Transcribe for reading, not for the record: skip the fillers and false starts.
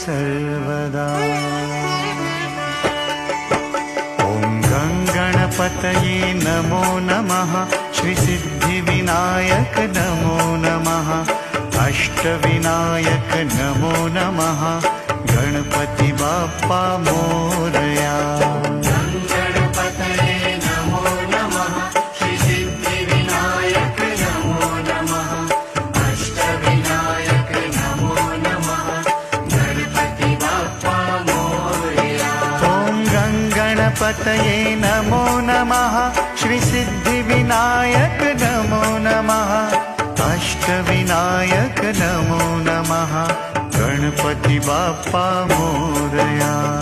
सर्वदा। ॐ गङ्गणपतये नमो नमः, श्रीसिद्धिविनायक नमो नमः, अष्टविनायक नमो नमः, गणपति बाप्पा मोरया। गणपतये नमो नमः, श्रीसिद्धिविनायक नमो नमः, अष्टविनायक नमो नमः, गणपति बाप्पा मोरया।